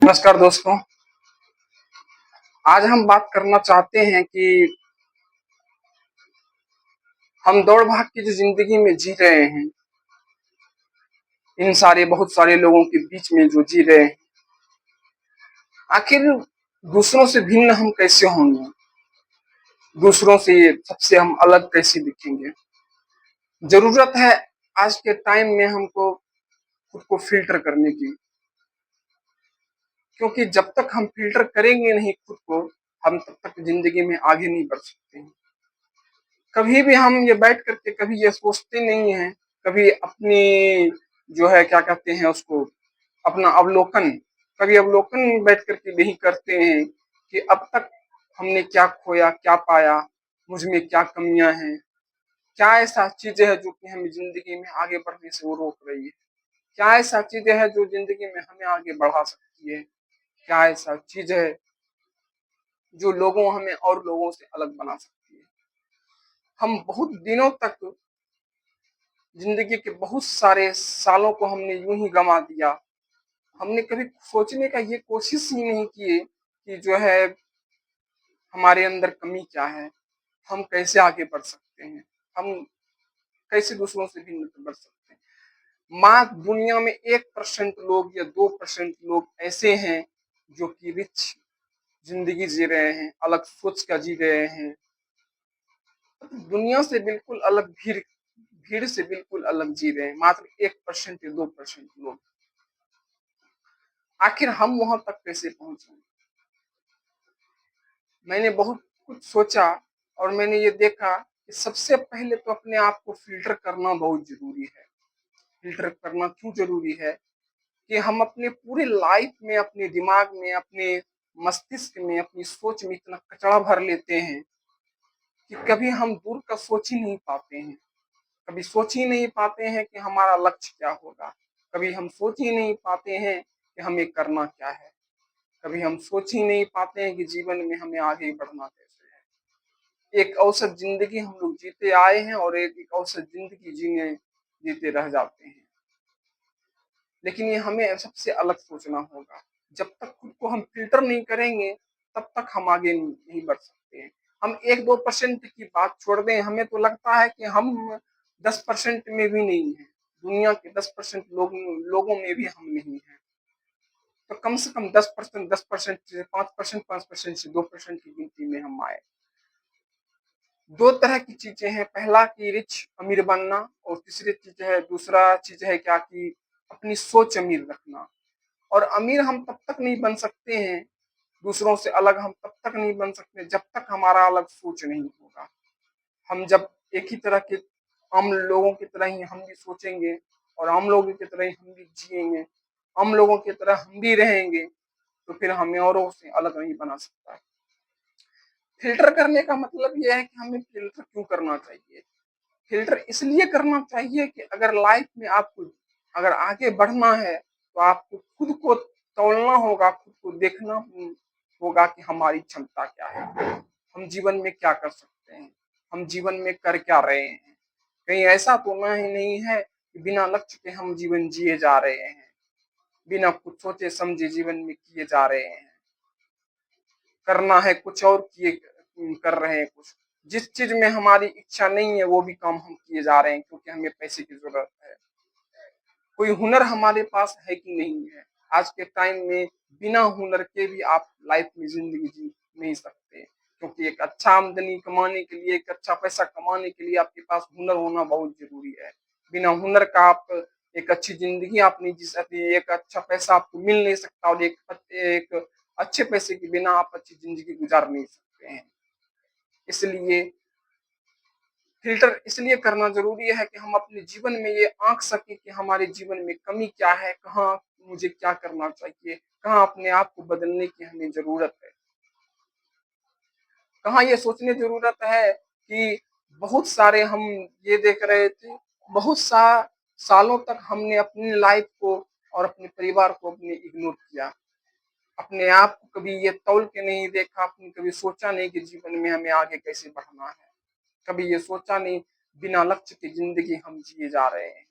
नमस्कार दोस्तों। आज हम बात करना चाहते हैं कि हम दौड़ भाग की जो जिंदगी में जी रहे हैं, इन बहुत सारे लोगों के बीच में जो जी रहे हैं, आखिर दूसरों से भिन्न हम कैसे होंगे? दूसरों से सबसे हम अलग कैसे दिखेंगे? जरूरत है आज के टाइम में हमको खुद को फिल्टर करने की, क्योंकि जब तक हम फिल्टर करेंगे नहीं खुद को, हम तब तक जिंदगी में आगे नहीं बढ़ सकते हैं। कभी भी हम ये बैठ करके कभी ये सोचते नहीं हैं, कभी अपनी जो है क्या कहते हैं उसको, अपना अवलोकन, कभी अवलोकन बैठ करके नहीं करते हैं कि अब तक हमने क्या खोया, क्या पाया, मुझ में क्या कमियां हैं, क्या ऐसा चीजें है जो कि हमें जिंदगी में आगे बढ़ने से वो रोक रही है, क्या ऐसा चीजें है जो जिंदगी में हमें आगे बढ़ा सकती है, क्या ऐसा चीज है जो हमें और लोगों से अलग बना सकती है। हम बहुत दिनों तक जिंदगी के बहुत सारे सालों को हमने यूं ही गंवा दिया। हमने कभी सोचने का ये कोशिश ही नहीं किए कि जो है हमारे अंदर कमी क्या है, हम कैसे आगे बढ़ सकते हैं, हम कैसे दूसरों से भिन्न बढ़ सकते हैं। माँ दुनिया में 1% लोग या 2% लोग ऐसे हैं जो कि रिच जिंदगी जी रहे हैं, अलग सोच का जी रहे हैं, दुनिया से बिल्कुल अलग, भीड़ भीड़ से बिल्कुल अलग जी रहे हैं। मात्र 1% या 2% लोग। आखिर हम वहां तक कैसे पहुंचे? मैंने बहुत कुछ सोचा और मैंने ये देखा कि सबसे पहले तो अपने आप को फिल्टर करना बहुत जरूरी है। फिल्टर करना क्यों जरूरी है? कि हम अपने पूरे लाइफ में, अपने दिमाग में, अपने मस्तिष्क में, अपनी सोच में इतना कचरा भर लेते हैं कि कभी हम दूर का सोच ही नहीं पाते हैं। कभी सोच ही नहीं पाते हैं कि हमारा लक्ष्य क्या होगा। कभी हम सोच ही नहीं पाते हैं कि हमें करना क्या है। कभी हम सोच ही नहीं पाते हैं कि जीवन में हमें आगे बढ़ना कैसे है। एक औसत जिंदगी हम लोग जीते आए हैं और एक औसत जिंदगी जीते रह जाते हैं। लेकिन ये हमें सबसे अलग सोचना होगा। जब तक खुद को हम फिल्टर नहीं करेंगे, तब तक हम आगे नहीं बढ़ सकते हैं। हम 1-2% की बात छोड़ दें, हमें तो लगता है कि हम 10% में भी नहीं है। दुनिया के 10% लोगों में भी हम नहीं है। तो कम से कम 10% से 5%, 5% से 2% की गिनती में हम आए। दो तरह की चीजें हैं, पहला कि रिच अमीर बनना, और दूसरा चीज है क्या कि अपनी सोच अमीर रखना। और अमीर हम तब तक नहीं बन सकते हैं, दूसरों से अलग हम तब तक नहीं बन सकते जब तक हमारा अलग सोच नहीं होगा। हम जब एक ही तरह के आम लोगों की तरह ही हम भी सोचेंगे और आम लोगों की तरह ही हम भी जिएंगे, आम लोगों की तरह हम भी रहेंगे, तो फिर हमें औरों से अलग नहीं बना सकता है। फिल्टर करने का मतलब यह है कि हमें फिल्टर क्यों करना चाहिए? फिल्टर इसलिए करना चाहिए कि अगर लाइफ में आपको अगर आगे बढ़ना है, तो आपको खुद को तौलना होगा, खुद को देखना होगा कि हमारी क्षमता क्या है, हम जीवन में क्या कर सकते हैं, हम जीवन में कर क्या रहे हैं। कहीं ऐसा तो नहीं है कि बिना लक्ष्य के हम जीवन जिए जा रहे हैं, बिना कुछ सोचे समझे जीवन में किए जा रहे हैं। करना है कुछ और किए कर रहे हैं कुछ। जिस चीज में हमारी इच्छा नहीं है वो भी काम हम किए जा रहे हैं क्योंकि हमें पैसे की जरूरत है। कोई हुनर हमारे पास है कि नहीं है? आज के टाइम में बिना हुनर के भी आप लाइफ में जिंदगी जी नहीं सकते, क्योंकि एक अच्छा आमदनी कमाने के लिए, एक अच्छा पैसा कमाने के लिए आपके पास हुनर होना बहुत जरूरी है। बिना हुनर का आप एक अच्छी जिंदगी आप नहीं जी सकते, एक अच्छा पैसा आपको मिल नहीं सकता, और एक अच्छे पैसे के बिना आप अच्छी जिंदगी गुजार नहीं सकते हैं। इसलिए फिल्टर इसलिए करना जरूरी है कि हम अपने जीवन में ये आंक सके कि हमारे जीवन में कमी क्या है, कहाँ मुझे क्या करना चाहिए, कहाँ अपने आप को बदलने की हमें जरूरत है। कहाँ ये सोचने जरूरत है कि बहुत सारे हम ये देख रहे थे, बहुत सालों तक हमने अपनी लाइफ को और अपने परिवार को अपने इग्नोर किया। अपने आप को कभी ये तौल के नहीं देखा, आपने कभी सोचा नहीं कि जीवन में हमें आगे कैसे बढ़ना है। कभी ये सोचा नहीं, बिना लक्ष्य की जिंदगी हम जिए जा रहे हैं।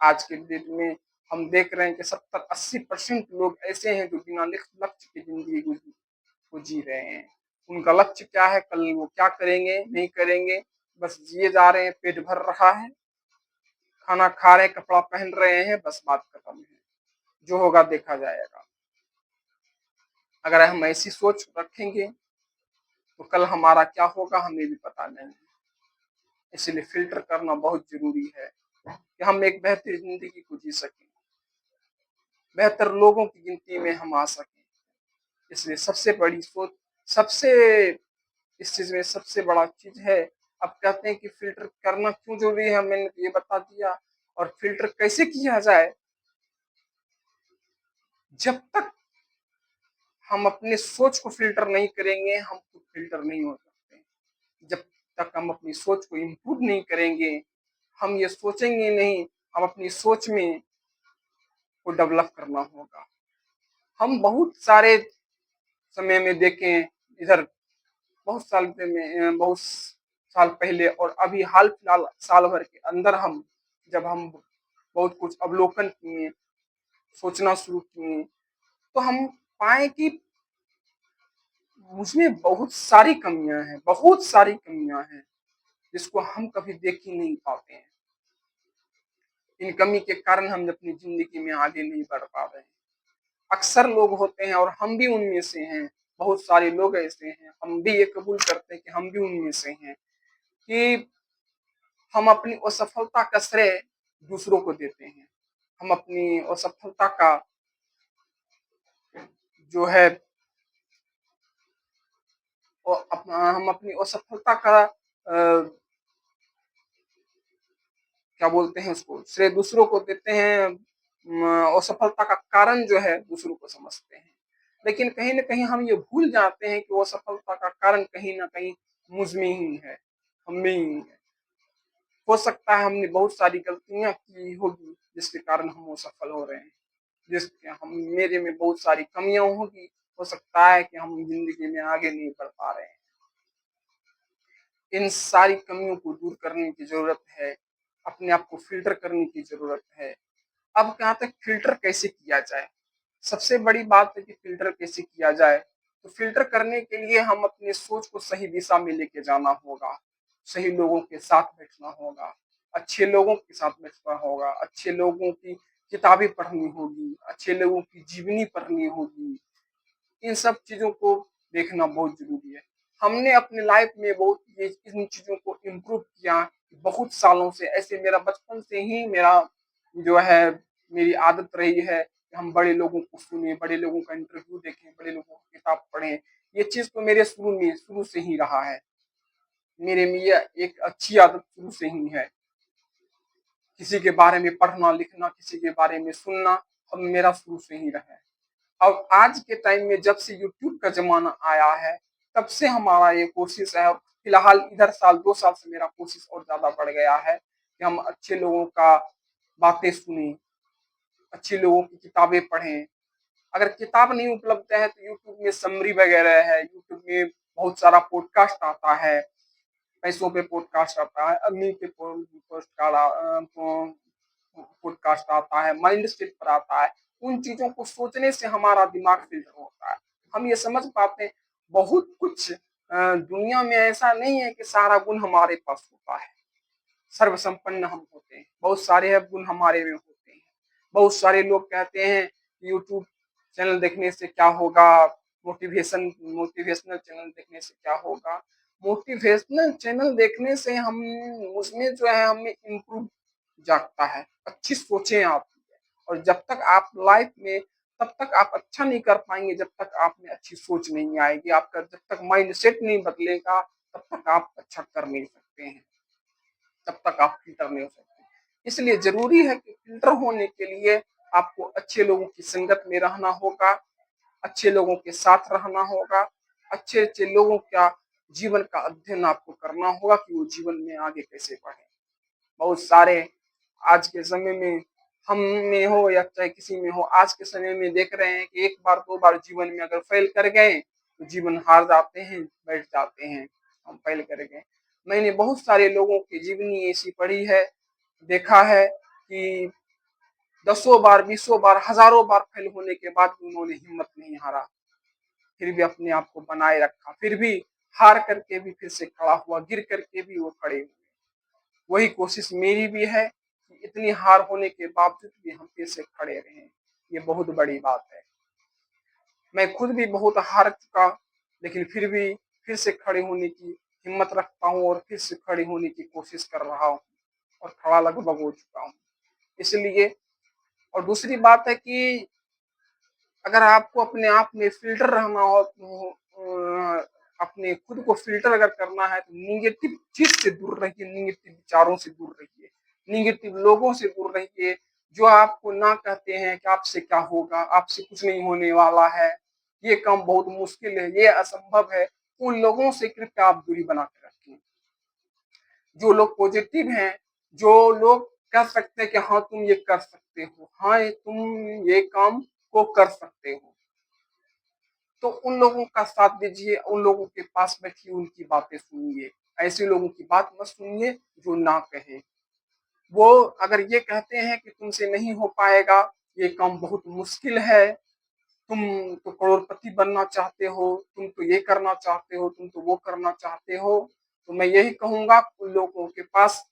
आज के डेट में हम देख रहे हैं कि 70-80% लोग ऐसे हैं जो बिना लक्ष्य की जिंदगी को जी रहे हैं। उनका लक्ष्य क्या है, कल वो क्या करेंगे, नहीं करेंगे, बस जिए जा रहे हैं, पेट भर रहा है, खाना खा रहे हैं, कपड़ा पहन रहे हैं, बस बात खत्म है। जो होगा देखा जाएगा। अगर हम ऐसी सोच रखेंगे तो कल हमारा क्या होगा हमें भी पता नहीं है। इसलिए फ़िल्टर करना बहुत ज़रूरी है कि हम एक बेहतर ज़िंदगी को जी सकें, बेहतर लोगों की गिनती में हम आ सकें। इसलिए सबसे बड़ी सोच, सबसे इस चीज़ में सबसे बड़ा चीज़ है, अब कहते हैं कि फ़िल्टर करना क्यों ज़रूरी है, मैंने तो ये बता दिया। और फ़िल्टर कैसे किया जाए, जब तक हम अपने सोच को फ़िल्टर नहीं करेंगे, हम खुद फ़िल्टर नहीं हो सकते। जब तक हम अपनी सोच को इम्प्रूव नहीं करेंगे, हम ये सोचेंगे नहीं, हम अपनी सोच में को डेवलप करना होगा। हम बहुत सारे समय में देखें, इधर बहुत साल पहले और अभी हाल फिलहाल साल भर के अंदर जब हम बहुत कुछ अवलोकन किए, सोचना शुरू किए, तो हम पाए कि मुझमें बहुत सारी कमियां हैं जिसको हम कभी देख ही नहीं पाते हैं। इन कमी के कारण हम अपनी जिंदगी में आगे नहीं बढ़ पा रहे हैं। अक्सर लोग होते हैं और हम भी उनमें से हैं, बहुत सारे लोग ऐसे हैं, हम भी ये कबूल करते हैं कि हम भी उनमें से हैं, कि हम अपनी असफलता का श्रेय दूसरों को देते हैं। हम अपनी असफलता का जो है हम अपनी असफलता का क्या बोलते हैं उसको, श्रेय दूसरों को देते हैं। असफलता का कारण जो है दूसरों को समझते हैं, लेकिन कहीं न कहीं हम ये भूल जाते हैं कि वो असफलता का कारण कहीं न कहीं मुझ में ही है, हम में ही है। हो सकता है हमने बहुत सारी गलतियाँ की होगी जिसके कारण हम असफल हो रहे हैं। जिसके हम मेरे में बहुत सारी कमियाँ होगी, हो सकता है कि हम ज़िंदगी में आगे नहीं बढ़ पा रहे हैं। इन सारी कमियों को दूर करने की ज़रूरत है, अपने आप को फ़िल्टर करने की ज़रूरत है। अब कहाँ तक फ़िल्टर कैसे किया जाए? सबसे बड़ी बात है कि फ़िल्टर कैसे किया जाए, तो फ़िल्टर करने के लिए हम अपनी सोच को सही दिशा में लेके जाना होगा, सही लोगों के साथ बैठना होगा, अच्छे लोगों के साथ बैठना होगा, अच्छे लोगों की किताबें पढ़नी होगी, अच्छे लोगों की जीवनी पढ़नी होगी। इन सब चीज़ों को देखना बहुत ज़रूरी है। हमने अपने लाइफ में बहुत ये इन चीज़ों को इम्प्रूव किया बहुत सालों से। ऐसे मेरा बचपन से ही मेरा जो है मेरी आदत रही है कि हम बड़े लोगों को सुने, बड़े लोगों का इंटरव्यू देखें, बड़े लोगों की किताब पढ़ें। ये चीज़ तो मेरे शुरू से ही रहा है। मेरे में ये एक अच्छी आदत शुरू से ही है। किसी के बारे में पढ़ना, लिखना, किसी के बारे में सुनना, अब मेरा शुरू से ही रहा है। अब आज के टाइम में जब से यूट्यूब का ज़माना आया है, तब से हमारा ये कोशिश है, और फिलहाल इधर साल 2 साल से मेरा कोशिश और ज़्यादा बढ़ गया है कि हम अच्छे लोगों का बातें सुनें, अच्छे लोगों की किताबें पढ़ें। अगर किताब नहीं उपलब्ध है तो यूट्यूब में समरी वगैरह है, यूट्यूब में बहुत सारा पॉडकास्ट आता है, पैसों पे पॉडकास्ट आता है, अर्निंग पे पॉडकास्ट आता है, माइंड सेट पर आता है। उन चीज़ों को सोचने से हमारा दिमाग फ़िल्टर होता है। हम ये समझ पाते हैं बहुत कुछ दुनिया में ऐसा नहीं है कि सारा गुण हमारे पास होता है, सर्वसंपन्न हम होते हैं, बहुत सारे गुण हमारे में होते हैं। बहुत सारे लोग कहते हैं यूट्यूब चैनल देखने से क्या होगा, मोटिवेशनल चैनल देखने से क्या होगा। मोटिवेशनल चैनल देखने से हम उसमें जो है हमें इम्प्रूव जागता है, अच्छी सोचें आती है, और जब तक आप लाइफ में तब तक आप अच्छा नहीं कर पाएँगे जब तक आप में अच्छी सोच नहीं आएगी। आपका जब तक माइंडसेट नहीं बदलेगा तब तक आप अच्छा कर नहीं सकते हैं, तब तक आप फ़िल्टर नहीं हो सकते। इसलिए ज़रूरी है कि फ़िल्टर होने के लिए आपको अच्छे लोगों की संगत में रहना होगा, अच्छे लोगों के साथ रहना होगा, अच्छे-अच्छे लोगों का जीवन का अध्ययन आपको करना होगा कि वो जीवन में आगे कैसे बढ़ें। बहुत सारे आज के समय में हम में हो या चाहे किसी में हो, आज के समय में देख रहे हैं कि 1 बार 2 बार जीवन में अगर फ़ेल कर गए, तो जीवन हार जाते हैं, बैठ जाते हैं, हम फ़ेल कर गए। मैंने बहुत सारे लोगों की जीवनी ऐसी पढ़ी है, देखा है कि दसों बार, बीसों बार, हजारों बार फेल होने के बाद भी उन्होंने हिम्मत नहीं हारा, फिर भी अपने आप को बनाए रखा, फिर भी हार करके भी फिर से खड़ा हुआ, गिर करके भी वो खड़े हुए। वही कोशिश मेरी भी है कि इतनी हार होने के बावजूद भी हम फिर से खड़े रहें। ये बहुत बड़ी बात है। मैं खुद भी बहुत हार चुका, लेकिन फिर भी फिर से खड़े होने की हिम्मत रखता हूँ और फिर से खड़े होने की कोशिश कर रहा हूँ और खड़ा लगभग हो चुका हूँ। इसलिए और दूसरी बात है कि अगर आपको अपने आप में फ़िल्टर रहना हो तो अपने खुद को फ़िल्टर अगर करना है तो नेगेटिव चीज़ से दूर रहिए, नेगेटिव विचारों से दूर रहिए, नेगेटिव लोगों से दूर रहिए, जो आपको ना कहते हैं कि आपसे क्या होगा, आपसे कुछ नहीं होने वाला है, ये काम बहुत मुश्किल है, ये असंभव है, उन लोगों से कृपया आप दूरी बना के रखिए। जो लोग पॉजिटिव हैं, जो लोग कह सकते हैं कि हाँ, तुम ये कर सकते हो, हाँ, तुम ये काम को कर सकते हो, तो उन लोगों का साथ दीजिए, उन लोगों के पास बैठिए, उनकी बातें सुनिए। ऐसे लोगों की बात मत सुनिए जो ना कहे। वो अगर ये कहते हैं कि तुमसे नहीं हो पाएगा, ये काम बहुत मुश्किल है, तुम तो करोड़पति बनना चाहते हो, तुम तो ये करना चाहते हो, तुम तो वो करना चाहते हो, तो मैं यही कहूँगा उन लोगों के पास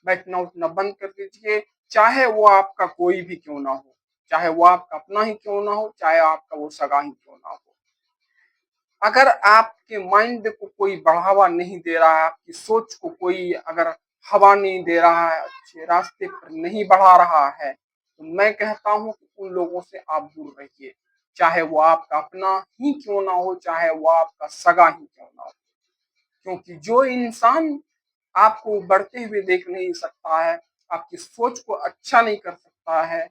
बैठना उठना बंद कर दीजिए, चाहे वो आपका कोई भी क्यों ना हो, चाहे वो आपका अपना ही क्यों ना हो, चाहे आपका वो सगा ही क्यों ना हो। अगर आपके माइंड को कोई बढ़ावा नहीं दे रहा है, आपकी सोच को कोई अगर हवा नहीं दे रहा है, अच्छे रास्ते पर नहीं बढ़ा रहा है, तो मैं कहता हूँ कि उन लोगों से आप दूर रहिए, चाहे वो आपका अपना ही क्यों ना हो, चाहे वो आपका सगा ही क्यों ना हो। क्योंकि जो इंसान आपको बढ़ते हुए देख नहीं सकता है, आपकी सोच को अच्छा नहीं कर सकता है,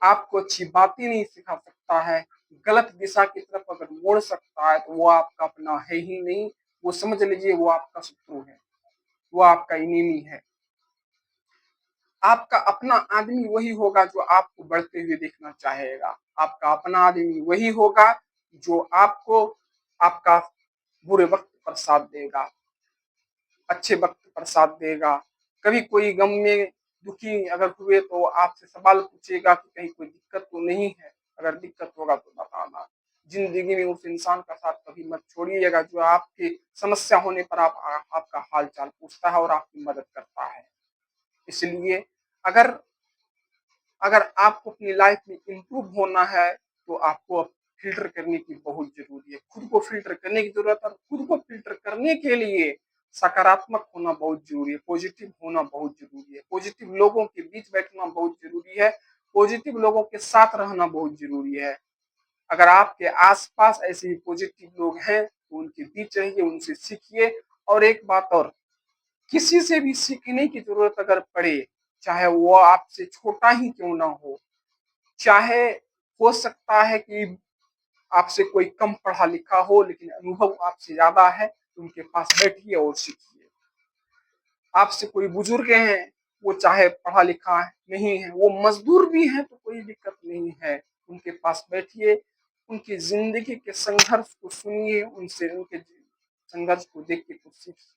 आपको अच्छी बातें नहीं सिखा सकता है, गलत दिशा की तरफ अगर मोड़ सकता है, तो वो आपका अपना है ही नहीं, वो समझ लीजिए वो आपका शत्रु है, वो आपका एनिमी है। आपका अपना आदमी वही होगा जो आपको बढ़ते हुए देखना चाहेगा, आपका अपना आदमी वही होगा जो आपको आपका बुरे वक्त पर साथ देगा, अच्छे वक्त पर साथ देगा। कभी कोई गम में दुखी अगर हुए तो आपसे सवाल पूछेगा कि कहीं कोई दिक्कत तो नहीं है, अगर दिक्कत होगा तो बताना। जिंदगी में उस इंसान का साथ कभी मत छोड़िएगा जो आपकी समस्या होने पर आपका हाल चाल पूछता है और आपकी मदद करता है। इसलिए अगर अगर आपको अपनी लाइफ में इम्प्रूव होना है तो आपको फ़िल्टर करने की बहुत ज़रूरी है। खुद को फ़िल्टर करने की ज़रूरत है और खुद को फ़िल्टर करने के लिए सकारात्मक होना बहुत ज़रूरी है, पॉज़िटिव होना बहुत ज़रूरी है, पॉज़िटिव लोगों के बीच बैठना बहुत ज़रूरी है, पॉज़िटिव लोगों के साथ रहना बहुत ज़रूरी है। अगर आपके आस-पास ऐसे ही पॉज़िटिव लोग हैं, तो उनके बीच रहिए, उनसे सीखिए और एक बात और, किसी से भी सीखने की ज़रूरत अगर पड़े, चाहे वो आपसे छोटा ही क्यों ना हो, चाहे हो सकता है कि आपसे कोई कम पढ़ा लिखा हो लेकिन अनुभव आपसे ज़्यादा है, तो उनके पास बैठिए और सीखिए। आपसे कोई बुजुर्ग हैं, वो चाहे पढ़ा लिखा नहीं है, वो मज़दूर भी हैं तो कोई दिक्कत नहीं है, उनके पास बैठिए, उनकी ज़िंदगी के संघर्ष को सुनिए, उनसे उनके संघर्ष को देख के कुछ सीखिए।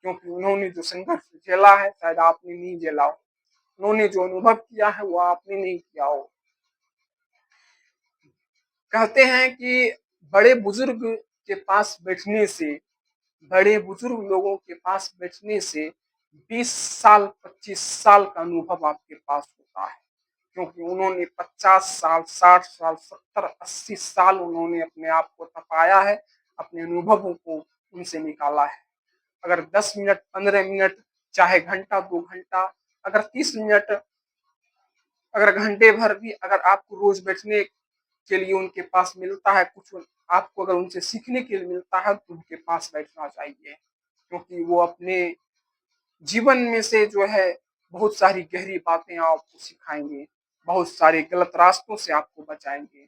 क्योंकि उन्होंने जो संघर्ष झेला है शायद आपने नहीं झेला हो, उन्होंने जो अनुभव किया है वो आपने नहीं किया हो। कहते हैं कि बड़े बुजुर्ग के पास बैठने से, बड़े बुजुर्ग लोगों के पास बैठने से 20 साल 25 साल का अनुभव आपके पास होता है, क्योंकि उन्होंने 50 साल 60 साल 70 80 साल उन्होंने अपने आप को तपाया है, अपने अनुभवों को उनसे निकाला है। अगर 10 मिनट 15 मिनट चाहे घंटा 2 घंटा, अगर 30 मिनट, अगर घंटे भर भी अगर आपको रोज बैठने के लिए उनके पास मिलता है, कुछ आपको अगर उनसे सीखने के लिए मिलता है तो उनके पास बैठना चाहिए, क्योंकि वो अपने जीवन में से जो है बहुत सारी गहरी बातें आपको सिखाएंगे, बहुत सारे गलत रास्तों से आपको बचाएंगे,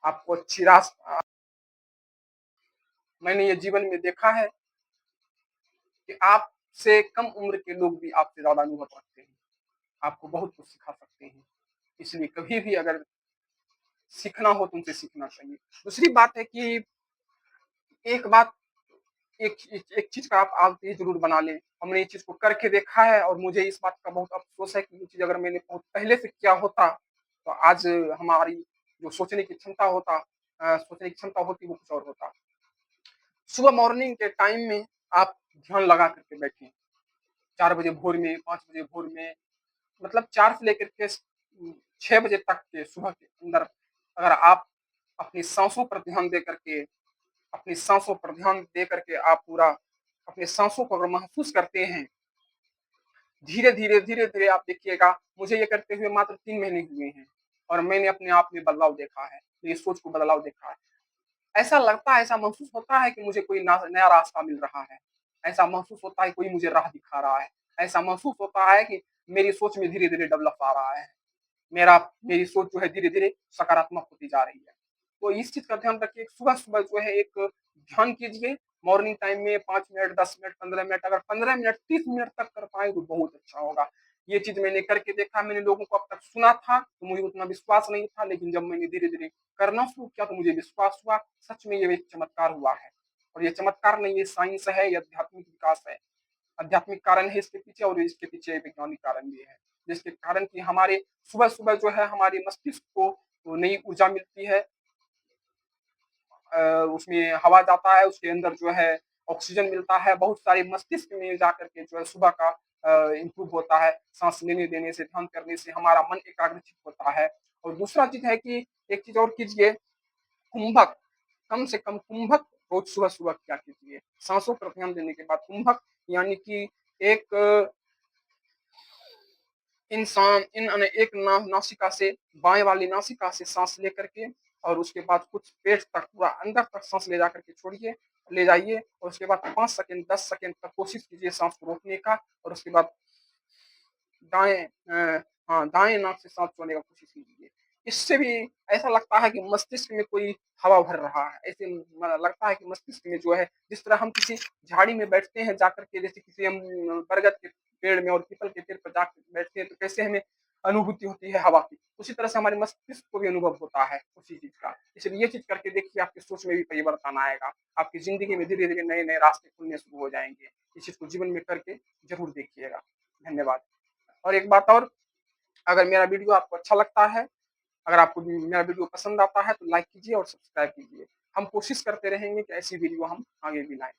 आपको अच्छी रास्ता। मैंने ये जीवन में देखा है कि आपसे कम उम्र के लोग भी आपसे ज्यादा अनुभव रखते हैं, आपको बहुत कुछ सिखा सकते हैं। इसलिए कभी भी अगर सीखना हो तो उनसे सीखना चाहिए। दूसरी बात है कि एक बात एक चीज़ का आप आदत ये ज़रूर बना लें। हमने ये चीज़ को करके देखा है और मुझे इस बात का बहुत अफ़सोस है कि ये चीज़ अगर मैंने बहुत पहले से किया होता, तो आज हमारी जो सोचने की क्षमता होती वो कुछ और होता। सुबह मॉर्निंग के टाइम में आप ध्यान लगा कर के बैठें। 4 बजे भोर में, 5 बजे भोर में, मतलब 4 से लेकर के 6 बजे तक के सुबह के अंदर अगर आप अपनी साँसों पर ध्यान दे करके अपनी साँसों पर ध्यान दे करके आप पूरा अपनी साँसों को अगर महसूस करते हैं, धीरे-धीरे, धीरे-धीरे आप देखिएगा, मुझे ये करते हुए मात्र 3 महीने हुए हैं और मैंने अपने आप में बदलाव देखा है, मेरी सोच को बदलाव देखा है। ऐसा लगता है, ऐसा महसूस होता है कि मुझे कोई ना नया रास्ता मिल रहा है। ऐसा महसूस होता है कोई मुझे राह दिखा रहा है। ऐसा महसूस होता है कि मेरी सोच में धीरे-धीरे डेवलप आ रहा है। मेरी सोच जो है धीरे-धीरे सकारात्मक होती जा रही है। तो इस चीज़ का ध्यान रखिए, सुबह-सुबह जो है एक ध्यान कीजिए, मॉर्निंग टाइम में 5 मिनट, 10 मिनट, 15 मिनट, अगर 15 मिनट, 30 मिनट तक कर पाएँ तो बहुत अच्छा होगा। ये चीज़ मैंने करके देखा, मैंने लोगों को अब तक सुना था, तो मुझे उतना विश्वास नहीं था, लेकिन जब मैंने धीरे-धीरे करना शुरू किया तो मुझे विश्वास हुआ, सच में ये एक चमत्कार हुआ है। और ये चमत्कार नहीं, ये साइंस है, ये आध्यात्मिक विकास है। आध्यात्मिक कारण है इसके पीछे और इसके पीछे वैज्ञानिक कारण भी है। जिसके कारण कि हमारे सुबह-सुबह जो है हमारे मस्तिष्क को नई ऊर्जा मिलती है। अ, उसमें हवा जाता है, उसके अंदर जो है ऑक्सीजन मिलता है, बहुत सारे मस्तिष्क में जाकर के जो है सुबह का इम्प्रूव होता है। साँस लेने-देने से, ध्यान करने से हमारा मन एकाग्रचित्त होता है। और दूसरा चीज़ है कि एक चीज़ और कीजिए, कुंभक, कम से कम कुंभक रोज़ सुबह-सुबह किया कीजिए। साँसों पर ध्यान देने के बाद कुंभक यानी कि एक इंसान इन अने एक नासिका से बाएँ वाली नासिका से साँस लेकर के और उसके बाद कुछ पेट तक पूरा अंदर तक साँस ले जा कर के छोड़िए, ले जाइए और उसके बाद 5 सेकंड 10 सेकंड तक कोशिश कीजिए साँस को रोकने का और उसके बाद दाएँ दाएँ नाक से साँस छोड़ने का कोशिश कीजिए। इससे भी ऐसा लगता है कि मस्तिष्क में कोई हवा भर रहा है। ऐसे म लगता है कि मस्तिष्क में जो है जिस तरह हम किसी झाड़ी में बैठते हैं जाकर के जैसे किसी हम बरगद के पेड़ में और पीपल के पेड़ पर जाकर बैठते हैं तो कैसे हमें अनुभूति होती है हवा की। उसी तरह से हमारे मस्तिष्क को भी अनुभव होता है उसी चीज़ का। इसलिए ये चीज़ करके देखिए आपकी सोच में भी परिवर्तन आएगा। आपकी ज़िंदगी में धीरे-धीरे नए-नए रास्ते खुलने शुरू हो जाएँगे। इस चीज़ को जीवन में करके ज़रूर देखिएगा। धन्यवाद। और एक बात और, अगर मेरा वीडियो आपको अच्छा लगता है, अगर आपको मेरा वीडियो पसंद आता है तो लाइक कीजिए और सब्सक्राइब कीजिए। हम कोशिश करते रहेंगे कि ऐसी वीडियो हम आगे भी लाएँ।